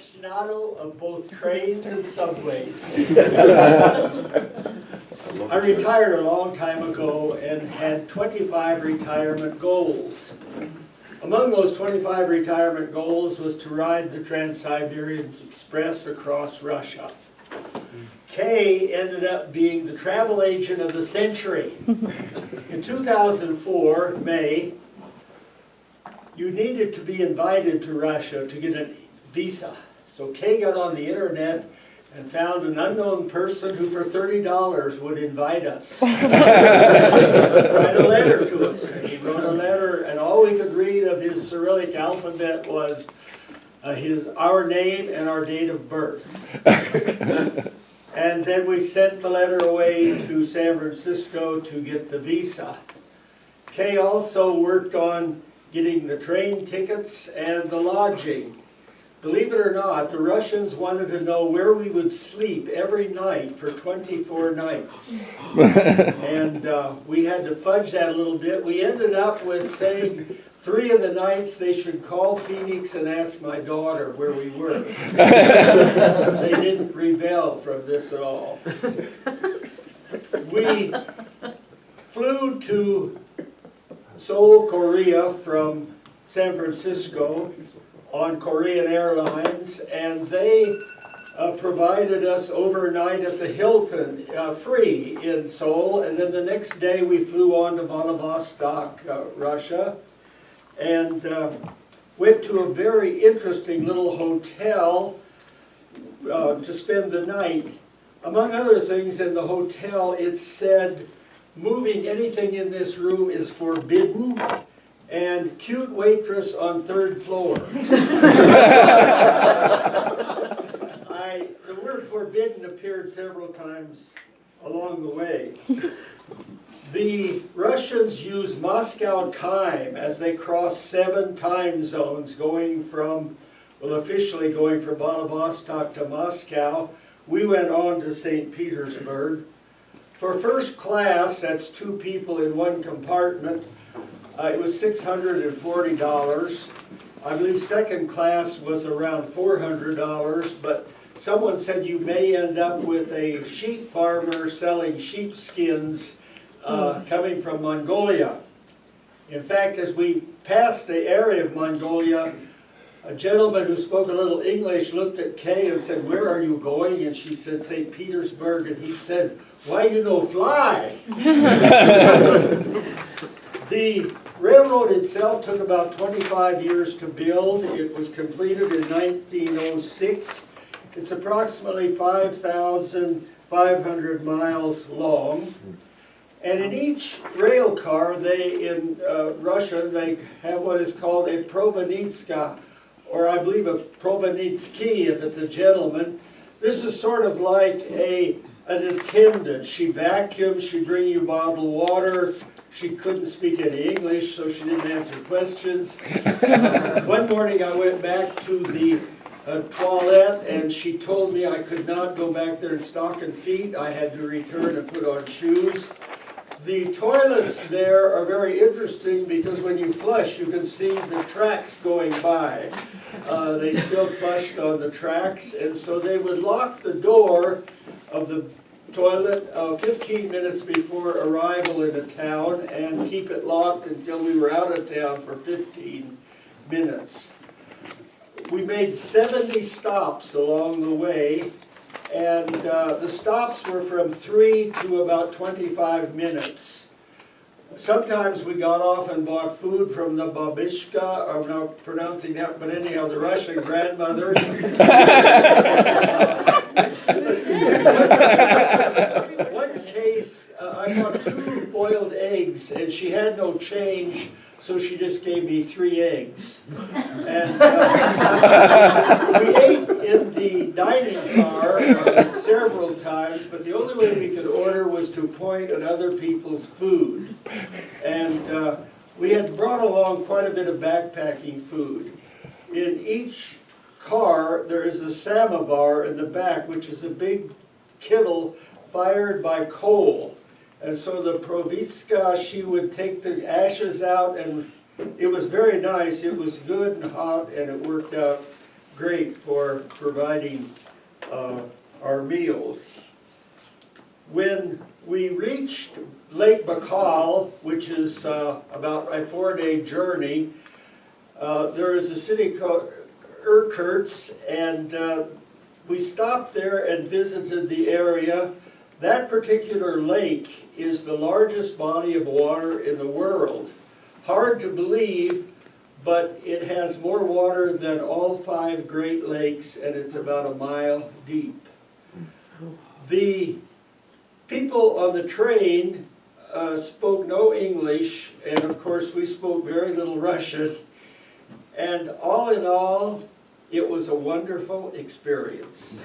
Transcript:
aficionado of both trains and subways. I retired a long time ago and had 25 retirement goals. Among those 25 retirement goals was to ride the Trans-Siberian Express across Russia. Kay ended up being the travel agent of the century. In 2004, May, you needed to be invited to Russia to get a visa. So Kay got on the internet and found an unknown person who for $30 would invite us. Write a letter to us. And he wrote a letter, and all we could read of his Cyrillic alphabet was our name and our date of birth. And then we sent the letter away to San Francisco to get the visa. Kay also worked on getting the train tickets and the lodging. Believe it or not, the Russians wanted to know where we would sleep every night for 24 nights. And we had to fudge that a little bit. We ended up with saying 3 of the nights they should call Phoenix and ask my daughter where we were. They didn't rebel from this at all. We flew to Seoul, Korea from San Francisco on Korean Airlines, and they provided us overnight at the Hilton free in Seoul, and then the next day we flew on to Vladivostok, Russia, and went to a very interesting little hotel to spend the night. Among other things, in the hotel it said, moving anything in this room is forbidden, and cute waitress on 3rd floor. The word forbidden appeared several times along the way. The Russians use Moscow time as they cross 7 time zones going from, well, officially going from Vladivostok to Moscow. We went on to St. Petersburg. For first class, that's 2 people in 1 compartment, it was $640. I believe second class was around $400, but someone said you may end up with a sheep farmer selling sheepskins coming from Mongolia. In fact, as we passed the area of Mongolia, a gentleman who spoke a little English looked at Kay and said, "Where are you going?" And she said, "St. Petersburg." And he said, "Why you no fly?" The railroad itself took about 25 years to build. It was completed in 1906. It's approximately 5,500 miles long. And in each rail car, in Russian, they have what is called a provenitska, or I believe a provenitsky if it's a gentleman. This is sort of like an attendant. She vacuums, she brings you bottled water. She couldn't speak any English, so she didn't answer questions. One morning I went back to the toilet, and she told me I could not go back there in stocking feet. I had to return and put on shoes. The toilets there are very interesting because when you flush, you can see the tracks going by. They still flushed on the tracks, and so they would lock the door of the toilet 15 minutes before arrival in a town and keep it locked until we were out of town for 15 minutes. We made 70 stops along the way, and the stops were from 3 to about 25 minutes. Sometimes we got off and bought food from the babishka, I'm not pronouncing that, but anyhow, the Russian grandmother. One case, I bought 2 boiled eggs, and she had no change, so she just gave me 3 eggs. And we ate in the dining car several times, but the only way we could order was to point at other people's food. And we had brought along quite a bit of backpacking food. In each car, there is a samovar in the back, which is a big kettle fired by coal. And so the Provitska, she would take the ashes out, and it was very nice. It was good and hot, and it worked out great for providing our meals. When we reached Lake Baikal, which is about a 4-day journey, there is a city called Irkutsk, and we stopped there and visited the area. That particular lake is the largest body of water in the world. Hard to believe, but it has more water than all 5 Great Lakes, and it's about a mile deep. The people on the train spoke no English, and of course we spoke very little Russian. And all in all, it was a wonderful experience.